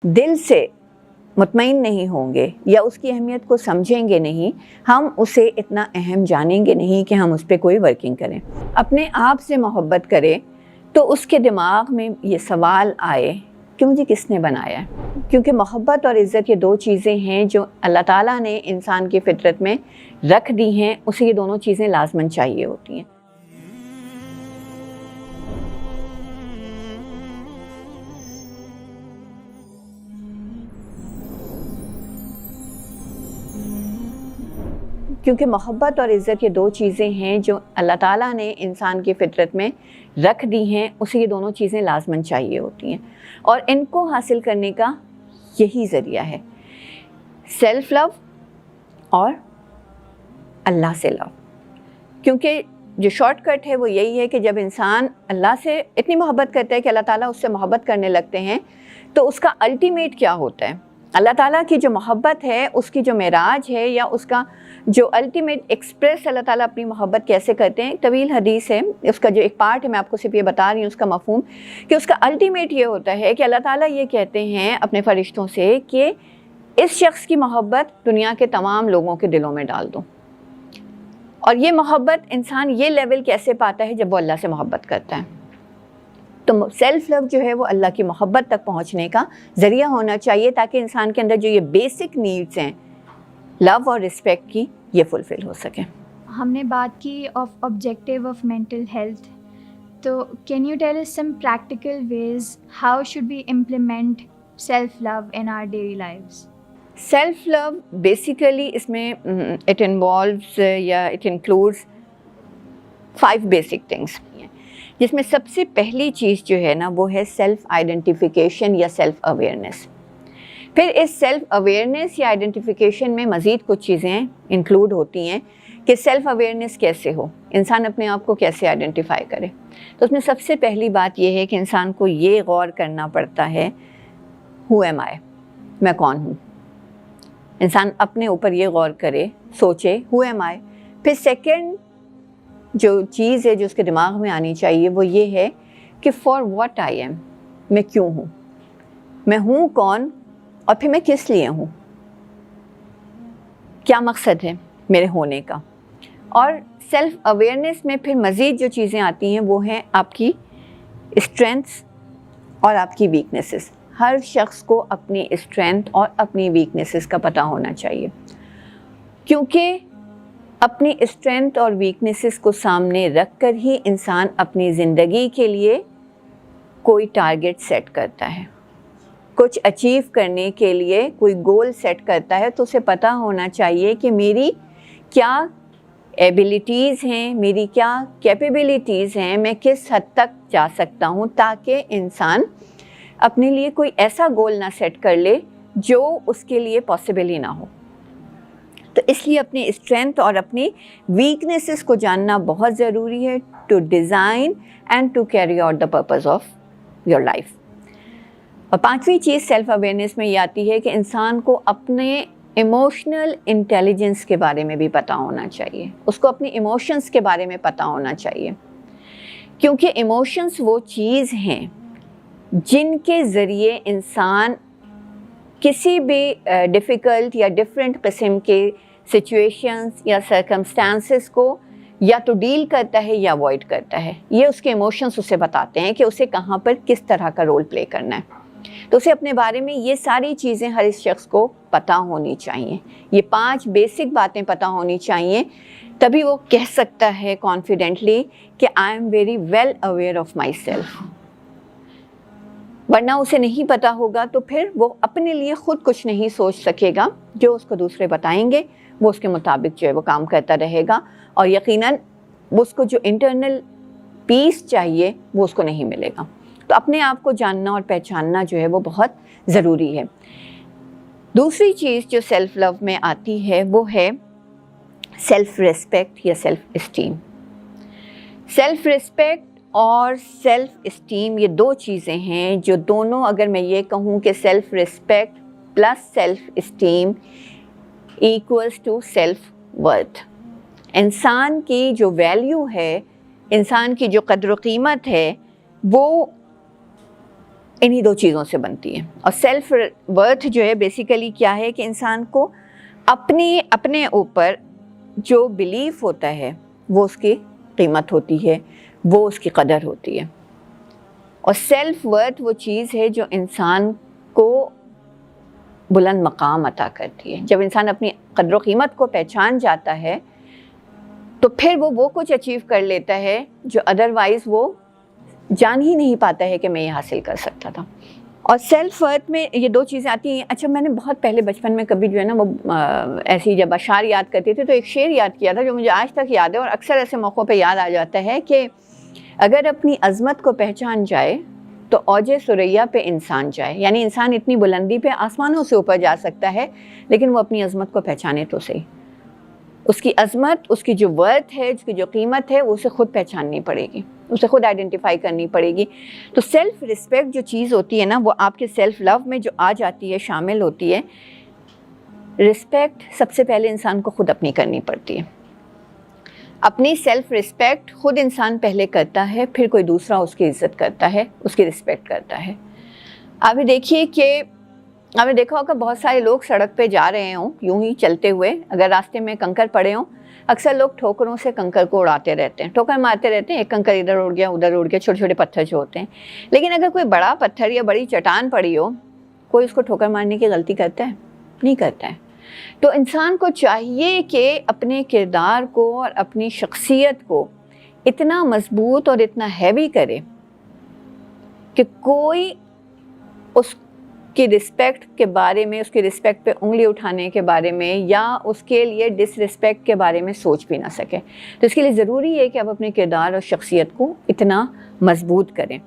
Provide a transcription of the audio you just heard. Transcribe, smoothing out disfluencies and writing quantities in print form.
دل سے مطمئن نہیں ہوں گے یا اس کی اہمیت کو سمجھیں گے نہیں، ہم اسے اتنا اہم جانیں گے نہیں کہ ہم اس پہ کوئی ورکنگ کریں۔ اپنے آپ سے محبت کرے تو اس کے دماغ میں یہ سوال آئے کہ مجھے کس نے بنایا ہے، کیونکہ محبت اور عزت یہ دو چیزیں ہیں جو اللہ تعالیٰ نے انسان کی فطرت میں رکھ دی ہیں، اسے یہ دونوں چیزیں لازماً چاہیے ہوتی ہیں۔ کیونکہ محبت اور عزت یہ دو چیزیں ہیں جو اللہ تعالیٰ نے انسان کی فطرت میں رکھ دی ہیں، اسے یہ دونوں چیزیں لازماً چاہیے ہوتی ہیں، اور ان کو حاصل کرنے کا یہی ذریعہ ہے سیلف لو اور اللہ سے لو۔ کیونکہ جو شارٹ کٹ ہے وہ یہی ہے کہ جب انسان اللہ سے اتنی محبت کرتا ہے کہ اللہ تعالیٰ اس سے محبت کرنے لگتے ہیں تو اس کا الٹیمیٹ کیا ہوتا ہے؟ اللہ تعالیٰ کی جو محبت ہے، اس کی جو معراج ہے یا اس کا جو الٹیمیٹ ایکسپریس اللہ تعالیٰ اپنی محبت کیسے کرتے ہیں، طویل حدیث ہے، اس کا جو ایک پارٹ ہے میں آپ کو صرف یہ بتا رہی ہوں اس کا مفہوم، کہ اس کا الٹیمیٹ یہ ہوتا ہے کہ اللہ تعالیٰ یہ کہتے ہیں اپنے فرشتوں سے کہ اس شخص کی محبت دنیا کے تمام لوگوں کے دلوں میں ڈال دو۔ اور یہ محبت انسان یہ لیول کیسے پاتا ہے؟ جب وہ اللہ سے محبت کرتا ہے۔ تو سیلف لو جو ہے وہ اللہ کی محبت تک پہنچنے کا ذریعہ ہونا چاہیے تاکہ انسان کے اندر جو یہ بیسک نیڈز ہیں لو اور رسپیکٹ کی، یہ فلفل ہو سکیں۔ ہم نے بات کی of objective of mental health, تو can you tell us some practical ways how should we implement self love in our daily lives? Self love basically اس میں اٹ انوالوز یا اٹ انکلوڈز 5 بیسک تھنگس، جس میں سب سے پہلی چیز جو ہے نا وہ ہے سیلف آئیڈینٹیفیکیشن یا سیلف اویئرنیس۔ پھر اس سیلف اویئرنیس یا آئیڈینٹیفیکیشن میں مزید کچھ چیزیں انکلوڈ ہوتی ہیں کہ سیلف اویئرنیس کیسے ہو، انسان اپنے آپ کو کیسے آئیڈینٹیفائی کرے۔ تو اس میں سب سے پہلی بات یہ ہے کہ انسان کو یہ غور کرنا پڑتا ہے ہو ایم آئی، میں کون ہوں۔ انسان اپنے اوپر یہ غور کرے، سوچے ہو ایم آئی۔ پھر سیکنڈ جو چیز ہے جو اس کے دماغ میں آنی چاہیے وہ یہ ہے کہ فار واٹ آئی ایم، میں کیوں ہوں، میں ہوں کون، اور پھر میں کس لیے ہوں، کیا مقصد ہے میرے ہونے کا۔ اور سیلف اویئرنیس میں پھر مزید جو چیزیں آتی ہیں وہ ہیں آپ کی اسٹرینتھس اور آپ کی ویکنیسز۔ ہر شخص کو اپنی اسٹرینتھ اور اپنی ویکنیسز کا پتہ ہونا چاہیے، کیونکہ اپنی اسٹرینتھ اور ویکنیسز کو سامنے رکھ کر ہی انسان اپنی زندگی کے لیے کوئی ٹارگٹ سیٹ کرتا ہے، کچھ اچیو کرنے کے لیے کوئی گول سیٹ کرتا ہے، تو اسے پتہ ہونا چاہیے کہ میری کیا ایبیلٹیز ہیں، میری کیا کیپیبلٹیز ہیں، میں کس حد تک جا سکتا ہوں، تاکہ انسان اپنے لیے کوئی ایسا گول نہ سیٹ کر لے جو اس کے لیے پاسبل ہی نہ ہو۔ تو اس لیے اپنی اسٹرینتھ اور اپنی ویکنیسز کو جاننا بہت ضروری ہے to design and to carry out the purpose of your life. اور 5ویں چیز سیلف اویئرنیس میں یہ آتی ہے کہ انسان کو اپنے ایموشنل انٹیلیجنس کے بارے میں بھی پتہ ہونا چاہیے، اس کو اپنی ایموشنس کے بارے میں پتہ ہونا چاہیے، کیونکہ ایموشنس وہ چیز ہیں جن کے ذریعے انسان کسی بھی ڈیفیکلٹ یا ڈفرینٹ قسم کے سچویشنز یا سرکمسٹانسز کو یا تو ڈیل کرتا ہے یا اوائڈ کرتا ہے۔ یہ اس کے ایموشنز اسے بتاتے ہیں کہ اسے کہاں پر کس طرح کا رول پلے کرنا ہے۔ تو اسے اپنے بارے میں یہ ساری چیزیں ہر اس شخص کو پتہ ہونی چاہیے، یہ 5 بیسک باتیں پتہ ہونی چاہیے، تبھی وہ کہہ سکتا ہے کانفیڈنٹلی کہ I am very well aware of myself. ورنہ اسے نہیں پتہ ہوگا تو پھر وہ اپنے لیے خود کچھ نہیں سوچ سکے گا، جو اس کو دوسرے بتائیں گے وہ اس کے مطابق جو ہے وہ کام کرتا رہے گا، اور یقیناً اس کو جو انٹرنل پیس چاہیے وہ اس کو نہیں ملے گا۔ تو اپنے آپ کو جاننا اور پہچاننا جو ہے وہ بہت ضروری ہے۔ دوسری چیز جو سیلف لو میں آتی ہے وہ ہے سیلف ریسپیکٹ یا سیلف اسٹیم۔ سیلف ریسپیکٹ اور سیلف اسٹیم یہ 2 چیزیں ہیں جو دونوں، اگر میں یہ کہوں کہ self respect plus self esteem equals to self worth, انسان کی جو ویلیو ہے، انسان کی جو قدر و قیمت ہے، وہ انہی دو چیزوں سے بنتی ہے. اور سیلف ورتھ جو ہے بیسیکلی کیا ہے کہ انسان کو اپنے اوپر جو بلیف ہوتا ہے وہ اس کی قیمت ہوتی ہے, وہ اس کی قدر ہوتی ہے. اور سیلف ورتھ وہ چیز ہے جو انسان کو بلند مقام عطا کرتی ہے. جب انسان اپنی قدر و قیمت کو پہچان جاتا ہے تو پھر وہ کچھ اچیو کر لیتا ہے جو ادروائز وہ جان ہی نہیں پاتا ہے کہ میں یہ حاصل کر سکتا تھا. اور سیلف ورتھ میں یہ دو چیزیں آتی ہیں. اچھا, میں نے بہت پہلے بچپن میں کبھی جو ہے نا وہ ایسی جب اشعار یاد کرتے تھے تو ایک شعر یاد کیا تھا جو مجھے آج تک یاد ہے اور اکثر ایسے موقعوں پہ یاد آ جاتا ہے کہ اگر اپنی عظمت کو پہچان جائے تو اوج ثریا پہ انسان جائے. یعنی انسان اتنی بلندی پہ آسمانوں سے اوپر جا سکتا ہے لیکن وہ اپنی عظمت کو پہچانے تو صحیح. اس کی عظمت, اس کی جو ورتھ ہے, اس کی جو قیمت ہے وہ اسے خود پہچاننی پڑے گی, اسے خود آئیڈینٹیفائی کرنی پڑے گی. تو سیلف رسپیکٹ جو چیز ہوتی ہے نا وہ آپ کے سیلف لو میں جو آ جاتی ہے, شامل ہوتی ہے. رسپیکٹ سب سے پہلے انسان کو خود اپنی کرنی پڑتی ہے. اپنی سیلف رسپیکٹ خود انسان پہلے کرتا ہے, پھر کوئی دوسرا اس کی عزت کرتا ہے, اس کی رسپیکٹ کرتا ہے. آپ دیکھیے کہ آپ نے دیکھا ہوگا بہت سارے لوگ سڑک پہ جا رہے ہوں یوں ہی چلتے ہوئے, اگر راستے میں کنکر پڑے ہوں, اکثر لوگ ٹھوکروں سے کنکر کو اڑاتے رہتے ہیں, ٹھوکر مارتے رہتے ہیں, ایک کنکر ادھر اڑ گیا ادھر اڑ گیا, چھوٹے چھوٹے پتھر جو ہوتے ہیں. لیکن اگر کوئی بڑا پتھر یا بڑی چٹان پڑی ہو, کوئی اس کو ٹھوکر مارنے کی غلطی کرتا ہے؟ نہیں کرتا ہے. تو انسان کو چاہیے کہ اپنے کردار کو اور اپنی شخصیت کو اتنا مضبوط اور اتنا ہیوی کرے کہ کوئی اس کی رسپیکٹ کے بارے میں, اس کی رسپیکٹ پہ انگلی اٹھانے کے بارے میں یا اس کے لیے ڈس رسپیکٹ کے بارے میں سوچ بھی نہ سکے. تو اس کے لیے ضروری ہے کہ آپ اپنے کردار اور شخصیت کو اتنا مضبوط کریں.